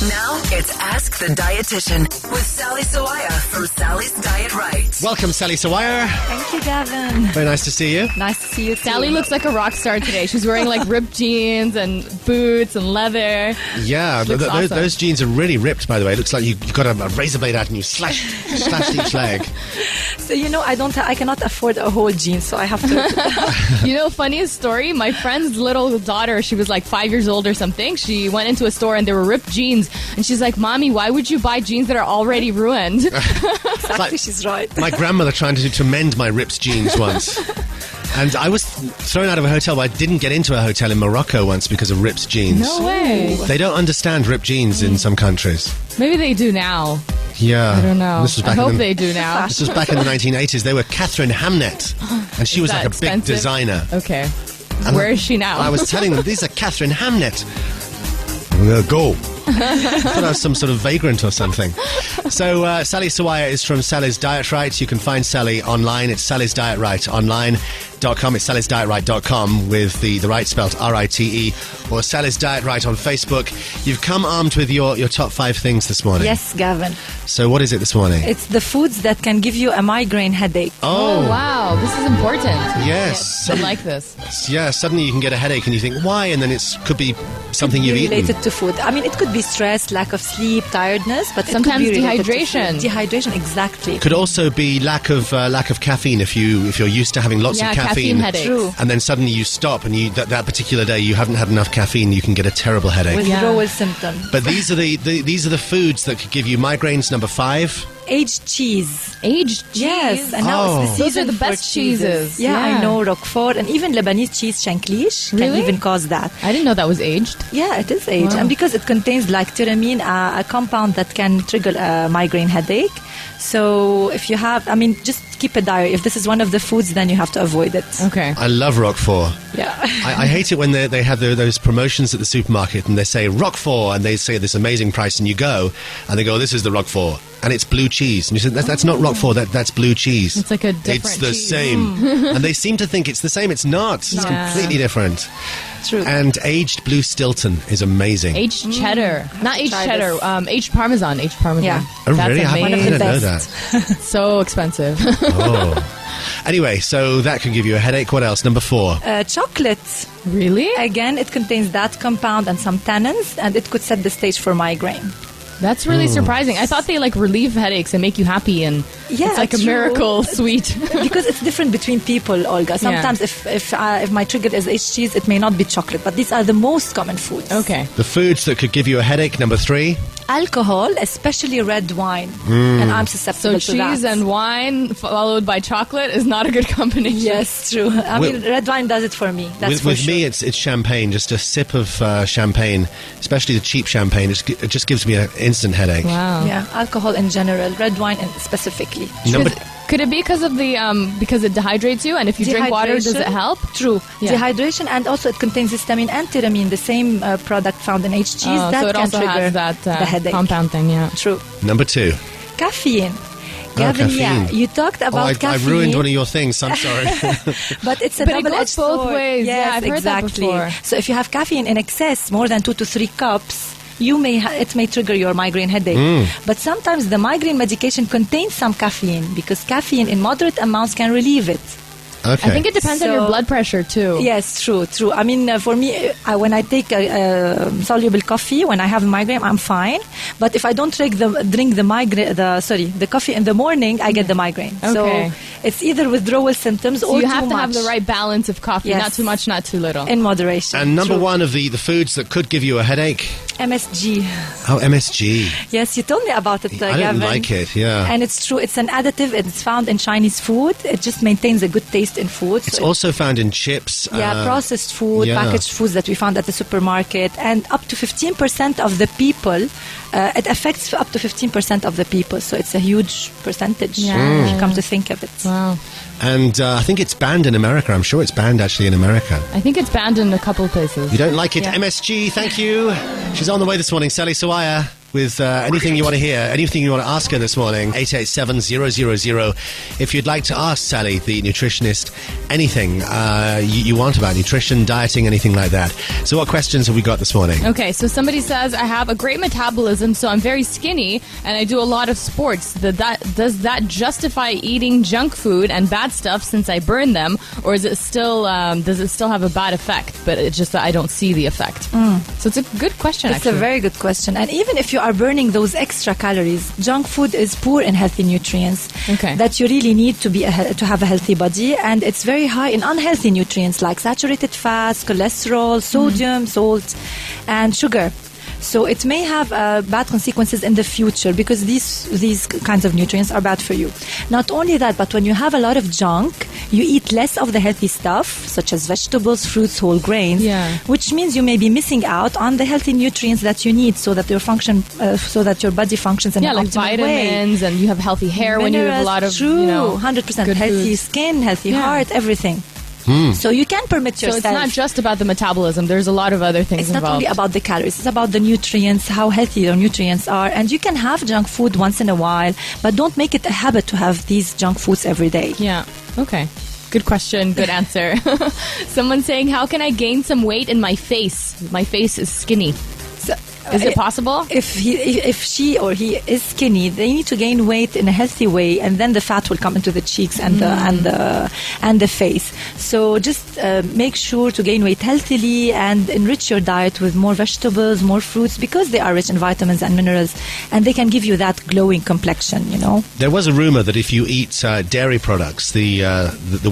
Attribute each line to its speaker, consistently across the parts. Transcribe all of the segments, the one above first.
Speaker 1: Now it's Ask the Dietitian with Sally Sawaya from Sally's Diet Right.
Speaker 2: Welcome, Sally Sawaya.
Speaker 3: Thank you, Gavin.
Speaker 2: Very nice to see you.
Speaker 3: Nice to see you too.
Speaker 4: Sally looks like a rock star today. She's wearing like ripped jeans and boots and leather.
Speaker 2: Yeah,
Speaker 4: Awesome.
Speaker 2: those jeans are really ripped, by the way. It looks like you've got a razor blade out and you slashed each leg.
Speaker 3: So I cannot afford a whole jean, so I have to.
Speaker 4: You know, funniest story, my friend's little daughter, she was like 5 years old or something. She went into a store and there were ripped jeans. And she's like, Mommy, why would you buy jeans that are already ruined?
Speaker 3: Exactly, she's right.
Speaker 2: My grandmother trying to mend my ripped jeans once. And I was thrown out of a hotel, but I didn't get into a hotel in Morocco once because of ripped jeans.
Speaker 4: No way.
Speaker 2: They don't understand ripped jeans in some countries.
Speaker 4: Maybe they do now.
Speaker 2: Yeah.
Speaker 4: I don't know.
Speaker 2: This was
Speaker 4: I
Speaker 2: back
Speaker 4: hope
Speaker 2: in
Speaker 4: they do now.
Speaker 2: This was back in the 1980s. They were Catherine Hamnet. And she was
Speaker 4: that
Speaker 2: like a
Speaker 4: expensive?
Speaker 2: big designer.
Speaker 4: Okay.
Speaker 2: And
Speaker 4: Where is she now?
Speaker 2: I was telling them, these are Catherine Hamnet. I'm going to go. I thought I was some sort of vagrant or something. So Sally Sawaya is from Sally's Diet Right. You can find Sally online. It's Sally's Diet Right online.com. It's sallysdietright.com with the right spelled R-I-T-E, or Sally's Diet Right on Facebook. You've come armed with your top 5 things this morning.
Speaker 3: Yes, Gavin.
Speaker 2: So what is it this morning?
Speaker 3: It's the foods that can give you a migraine headache.
Speaker 4: Oh, wow. This is important.
Speaker 2: Yes.
Speaker 4: I like this.
Speaker 2: Yeah, suddenly you can get a headache and you think, why? And then it could be something you've eaten.
Speaker 3: Related to food. I mean, it could be stress, lack of sleep, tiredness, but
Speaker 4: Sometimes
Speaker 3: it could be related to
Speaker 4: dehydration.
Speaker 3: food. Dehydration, exactly.
Speaker 2: Could also be lack of caffeine if you're used to having lots of
Speaker 4: caffeine headaches.
Speaker 3: True.
Speaker 2: and then suddenly you stop and that particular day you haven't had enough caffeine, you can get a terrible headache.
Speaker 3: Withdrawal symptoms.
Speaker 2: But these are the foods that could give you migraines. Number 5.
Speaker 3: Aged cheese.
Speaker 4: Aged cheese?
Speaker 3: Yes, and now it's the
Speaker 4: Those are
Speaker 3: season
Speaker 4: the
Speaker 3: for
Speaker 4: best cheeses.
Speaker 3: Yeah,
Speaker 4: Yeah.
Speaker 3: I know, Roquefort, and even Lebanese cheese, shanklish, can
Speaker 4: Really?
Speaker 3: even cause that.
Speaker 4: I didn't know that was aged.
Speaker 3: Yeah, it is aged.
Speaker 4: Wow.
Speaker 3: And because it contains like tyramine, a compound that can trigger a migraine headache. So if you have, just keep a diary. If this is one of the foods, then you have to avoid it.
Speaker 4: Okay.
Speaker 2: I love Roquefort.
Speaker 3: Yeah.
Speaker 2: I hate it when they have those promotions at the supermarket and they say Roquefort and they say this amazing price and you go and they go, this is the Roquefort and it's blue cheese. And you say, that's not Roquefort, that's blue cheese.
Speaker 4: It's like a different
Speaker 2: It's the
Speaker 4: cheese.
Speaker 2: same. And they seem to think it's the same. It's not. It's
Speaker 4: Yeah.
Speaker 2: completely different.
Speaker 3: True.
Speaker 2: And aged blue Stilton is amazing.
Speaker 4: Aged cheddar. Not aged
Speaker 3: try
Speaker 4: cheddar.
Speaker 3: this.
Speaker 4: Aged Parmesan. Aged Parmesan.
Speaker 3: Yeah.
Speaker 2: Oh,
Speaker 4: That's
Speaker 2: really? I
Speaker 4: amazing.
Speaker 2: didn't know
Speaker 3: best.
Speaker 2: that.
Speaker 4: So expensive.
Speaker 2: Oh. Anyway, so that can give you a headache. What else? Number 4.
Speaker 3: Chocolate.
Speaker 4: Really?
Speaker 3: Again, it contains that compound and some tannins, and it could set the stage for migraine.
Speaker 4: That's really surprising. I thought they like relieve headaches and make you happy, and
Speaker 3: Yeah,
Speaker 4: it's like a
Speaker 3: true.
Speaker 4: miracle sweet.
Speaker 3: Because it's different between people, Olga. Sometimes if my trigger is aged cheese, it may not be chocolate, but these are the most common foods.
Speaker 4: Okay.
Speaker 2: The foods that could give you a headache. Number 3.
Speaker 3: Alcohol, especially red wine, and I'm susceptible
Speaker 4: So
Speaker 3: to that.
Speaker 4: cheese and wine followed by chocolate is not a good combination.
Speaker 3: Yes, true. I mean, red wine does it for me. That's
Speaker 2: With
Speaker 3: for
Speaker 2: me,
Speaker 3: sure.
Speaker 2: it's champagne. Just a sip of champagne, especially the cheap champagne. It just gives me an instant headache.
Speaker 4: Wow.
Speaker 3: Yeah, alcohol in general, red wine specifically.
Speaker 2: Number
Speaker 4: Could it be because of the because it dehydrates you, and if you drink water, does it
Speaker 3: Dehydration.
Speaker 4: help?
Speaker 3: True.
Speaker 4: Yeah.
Speaker 3: Dehydration, and also it contains histamine and tyramine, the same product found in aged cheese.
Speaker 4: Oh,
Speaker 3: that
Speaker 4: so it
Speaker 3: can
Speaker 4: also
Speaker 3: trigger
Speaker 4: has that
Speaker 3: the headache.
Speaker 4: compound thing. Yeah.
Speaker 3: True.
Speaker 2: Number 2.
Speaker 3: Caffeine. Gavin,
Speaker 2: caffeine.
Speaker 3: yeah, you talked about
Speaker 2: I
Speaker 3: caffeine.
Speaker 2: ruined one of your things. I'm sorry.
Speaker 3: But it's a
Speaker 4: But it
Speaker 3: double-edged
Speaker 4: goes both
Speaker 3: sword.
Speaker 4: ways.
Speaker 3: Yes,
Speaker 4: Yeah, I've heard that
Speaker 3: exactly.
Speaker 4: before.
Speaker 3: So if you have caffeine in excess, more than 2 to 3 cups, it may trigger your migraine headache. But sometimes the migraine medication contains some caffeine because caffeine in moderate amounts can relieve it.
Speaker 2: Okay.
Speaker 4: I think it depends on your
Speaker 3: So-
Speaker 4: blood pressure too.
Speaker 3: Yes, true. I mean, for me, when I take soluble coffee, when I have migraine, I'm fine. But if I don't drink the coffee in the morning, I get the migraine.
Speaker 4: Okay.
Speaker 3: So it's either withdrawal symptoms
Speaker 4: So
Speaker 3: or
Speaker 4: you
Speaker 3: too
Speaker 4: have to
Speaker 3: much.
Speaker 4: have the right balance of coffee,
Speaker 3: Yes.
Speaker 4: not too much, not too little.
Speaker 3: In moderation.
Speaker 2: And number
Speaker 3: True.
Speaker 2: 1 of the foods that could give you a headache.
Speaker 3: MSG.
Speaker 2: Oh, MSG.
Speaker 3: Yes, you told me about it,
Speaker 2: I
Speaker 3: Gavin.
Speaker 2: don't like it. Yeah.
Speaker 3: And it's true. It's an additive. It's found in Chinese food. It just maintains a good taste in food.
Speaker 2: It's
Speaker 3: So
Speaker 2: also found in chips.
Speaker 3: processed food,
Speaker 2: yeah.
Speaker 3: packaged foods that we found at the supermarket, and up to 15% of the people, it affects up to 15% of the people. So it's a huge percentage
Speaker 4: Yeah.
Speaker 3: if you come to think of it.
Speaker 4: Wow.
Speaker 2: And I think it's banned in America. I'm sure it's banned actually in America.
Speaker 4: I think it's banned in a couple of places.
Speaker 2: You don't like it,
Speaker 3: Yeah.
Speaker 2: MSG, thank you. She's on the way this morning, Sally Sawaya. with anything you want to hear, anything you want to ask her this morning. 887-000. If you'd like to ask Sally, the nutritionist, anything you want about nutrition, dieting, anything like that. So what questions have we got this morning?
Speaker 4: Okay, so somebody says, I have a great metabolism, so I'm very skinny, and I do a lot of sports. Does that justify eating junk food and bad stuff since I burn them, or is it still does it still have a bad effect? But it's just that I don't see the effect. So it's a good question.
Speaker 3: It's a very good question. And even if you are burning those extra calories, junk food is poor in healthy nutrients that you really need to have a healthy body, and it's very high in unhealthy nutrients like saturated fats, cholesterol, sodium, salt, and sugar. So it may have bad consequences in the future because these kinds of nutrients are bad for you. Not only that, but when you have a lot of junk, you eat less of the healthy stuff, such as vegetables, fruits, whole grains, which means you may be missing out on the healthy nutrients that you need so that your body functions in an
Speaker 4: like
Speaker 3: optimal
Speaker 4: vitamins,
Speaker 3: way.
Speaker 4: And you have healthy hair
Speaker 3: Minerals,
Speaker 4: when you have a lot of
Speaker 3: 100% healthy
Speaker 4: foods.
Speaker 3: skin, healthy heart, everything. So you can permit yourself.
Speaker 4: So it's not just about the metabolism. There's a lot of other things
Speaker 3: involved. It's not only about the calories. It's about the nutrients, how healthy your nutrients are. And you can have junk food once in a while, but don't make it a habit to have these junk foods every day.
Speaker 4: Yeah. Okay. Good question. Good answer. Someone saying, how can I gain some weight in my face? My face is skinny. Is it possible?
Speaker 3: If she or he is skinny, they need to gain weight in a healthy way, and then the fat will come into the cheeks and the face. So just make sure to gain weight healthily and enrich your diet with more vegetables, more fruits, because they are rich in vitamins and minerals, and they can give you that glowing complexion.
Speaker 2: There was a rumor that if you eat dairy products, the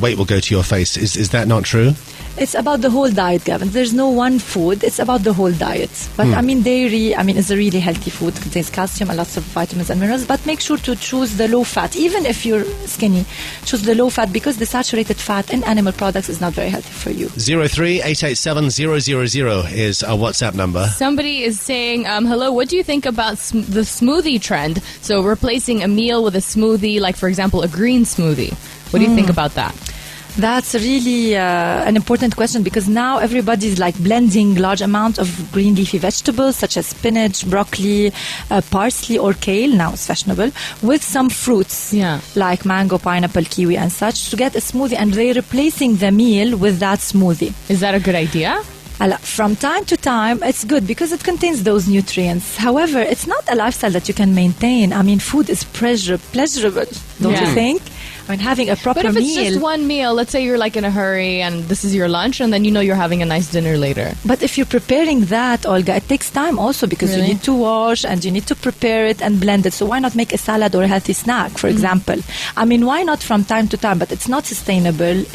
Speaker 2: weight will go to your face. Is that not true?
Speaker 3: It's about the whole diet, Gavin. There's no one food. It's about the whole diet. But dairy, is a really healthy food. It contains calcium and lots of vitamins and minerals. But make sure to choose the low fat. Even if you're skinny, choose the low fat because the saturated fat in animal products is not very healthy for you.
Speaker 2: 03-887-000 is our WhatsApp number.
Speaker 4: Somebody is saying, hello, what do you think about the smoothie trend? So replacing a meal with a smoothie, like, for example, a green smoothie. What do you think about that?
Speaker 3: That's really an important question because now everybody's like blending large amounts of green leafy vegetables such as spinach, broccoli, parsley or kale, now it's fashionable, with some fruits like mango, pineapple, kiwi and such to get a smoothie, and they're replacing the meal with that smoothie.
Speaker 4: Is that a good idea?
Speaker 3: From time to time, it's good because it contains those nutrients. However, it's not a lifestyle that you can maintain. Food is pleasurable, don't you think? Having a proper meal.
Speaker 4: But if it's just one meal, let's say you're like in a hurry and this is your lunch and then you're having a nice dinner later.
Speaker 3: But if you're preparing that, Olga, it takes time also because you need to wash and you need to prepare it and blend it. So why not make a salad or a healthy snack, for example? Why not from time to time? But it's not sustainable.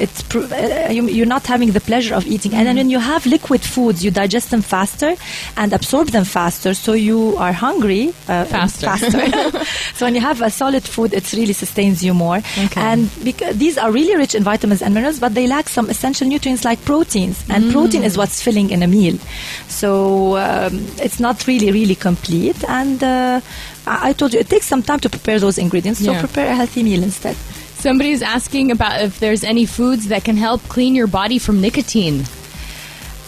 Speaker 3: You're not having the pleasure of eating. And then when you have liquid foods, you digest them faster and absorb them faster. So you are hungry faster. So when you have a solid food, it really sustains you more.
Speaker 4: Okay.
Speaker 3: And these are really rich in vitamins and minerals, but they lack some essential nutrients like proteins. And protein is what's filling in a meal. So it's not really, really complete. And I told you, it takes some time to prepare those ingredients. So prepare a healthy meal instead.
Speaker 4: Somebody's asking about if there's any foods that can help clean your body from nicotine.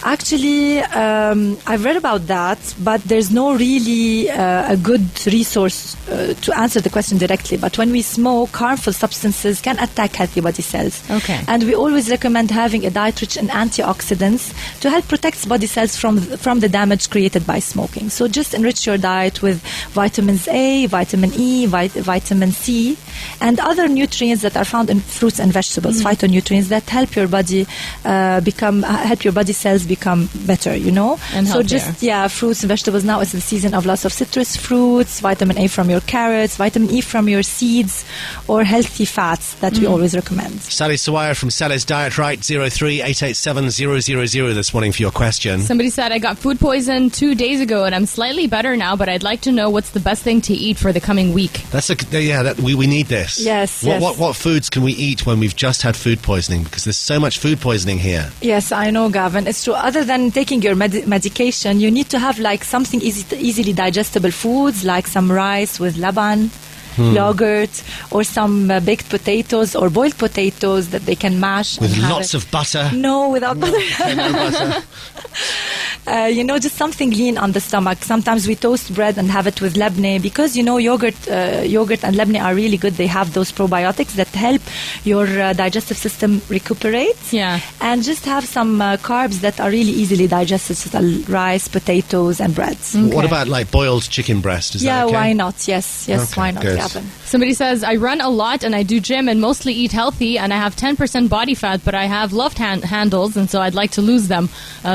Speaker 3: Actually, I've read about that, but there's no really a good resource to answer the question directly. But when we smoke, harmful substances can attack healthy body cells.
Speaker 4: Okay.
Speaker 3: And we always recommend having a diet rich in antioxidants to help protect body cells from the damage created by smoking. So just enrich your diet with vitamins A, vitamin E, vitamin C, and other nutrients that are found in fruits and vegetables, phytonutrients that help your body help your body cells become better,
Speaker 4: And
Speaker 3: so
Speaker 4: healthier.
Speaker 3: Fruits and vegetables. Now it's the season of lots of citrus fruits, vitamin A from your carrots, vitamin E from your seeds, or healthy fats that we always recommend.
Speaker 2: Sally Sawaya from Sally's Diet Right, 03-887-000 this morning for your question.
Speaker 4: Somebody said, I got food poison 2 days ago and I'm slightly better now, but I'd like to know what's the best thing to eat for the coming week.
Speaker 2: We need this.
Speaker 3: Yes.
Speaker 2: What foods can we eat when we've just had food poisoning? Because there's so much food poisoning here.
Speaker 3: Yes, I know, Gavin. It's true. Other than taking your medication, you need to have like something easily digestible foods, like some rice with laban, yogurt, or some baked potatoes or boiled potatoes that they can mash.
Speaker 2: With lots of butter?
Speaker 3: No, without butter.
Speaker 2: Okay, no butter.
Speaker 3: just something lean on the stomach. Sometimes we toast bread and have it with labneh because, yogurt and labneh are really good. They have those probiotics that help your digestive system recuperate.
Speaker 4: Yeah.
Speaker 3: And just have some carbs that are really easily digested, such as rice, potatoes, and breads.
Speaker 4: Okay.
Speaker 2: What about like boiled chicken breast? Is that okay?
Speaker 3: Why not? Yes,
Speaker 2: Okay,
Speaker 3: why not,
Speaker 2: good.
Speaker 3: Gavin?
Speaker 4: Somebody says, I run a lot and I do gym and mostly eat healthy and I have 10% body fat, but I have love handles and so I'd like to lose them.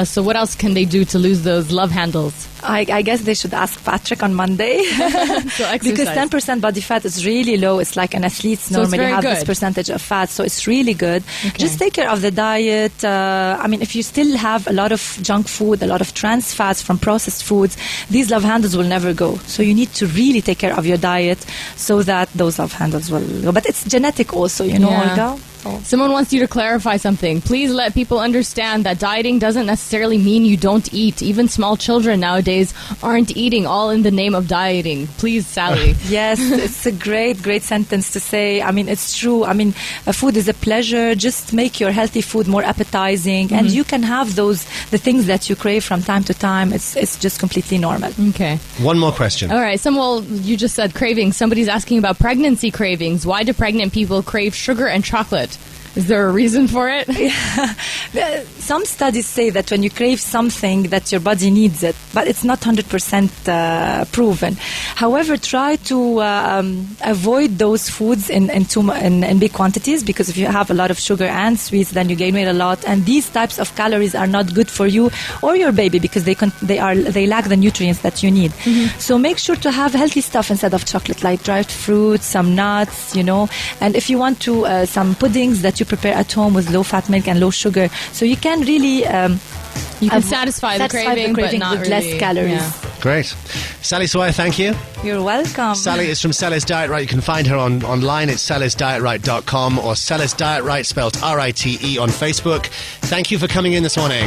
Speaker 4: So what else can they do to lose those love handles?
Speaker 3: I guess they should ask Patrick on Monday.
Speaker 4: So exercise.
Speaker 3: Because 10% body fat is really low. It's like an athletes
Speaker 4: So it's
Speaker 3: normally
Speaker 4: very
Speaker 3: have this
Speaker 4: good.
Speaker 3: percentage of fat. So it's really good.
Speaker 4: Okay.
Speaker 3: Just take care of the diet. If you still have a lot of junk food, a lot of trans fats from processed foods, these love handles will never go. So you need to really take care of your diet so that those love handles will go. But it's genetic also, Olga.
Speaker 4: Someone wants you to clarify something. Please let people understand that dieting doesn't necessarily mean you don't eat. Even small children nowadays aren't eating all in the name of dieting. Please, Sally.
Speaker 3: Yes, it's a great sentence to say. It's true. Food is a pleasure. Just make your healthy food more appetizing, and you can have the things that you crave from time to time. It's just completely normal.
Speaker 4: Okay.
Speaker 2: One more question.
Speaker 4: All right. You just said cravings. Somebody's asking about pregnancy cravings. Why do pregnant people crave sugar and chocolate? Is there a reason for it?
Speaker 3: Some studies say that when you crave something that your body needs it, but it's not 100% proven. However, try to avoid those foods in big quantities, because if you have a lot of sugar and sweets, then you gain weight a lot. And these types of calories are not good for you or your baby because they lack the nutrients that you need. So make sure to have healthy stuff instead of chocolate, like dried fruits, some nuts, And if you want to, some puddings that you prepare at home with low-fat milk and low sugar, so you can really
Speaker 4: you can satisfy the craving, but not
Speaker 3: with
Speaker 4: really,
Speaker 3: less calories.
Speaker 4: Yeah.
Speaker 2: Great. Sally Sawaya, thank you.
Speaker 3: You're welcome.
Speaker 2: Sally is from Sally's Diet Right. You can find her online at sallysdietright.com or Sally's Diet Right, spelled R-I-T-E, on Facebook. Thank you for coming in this morning.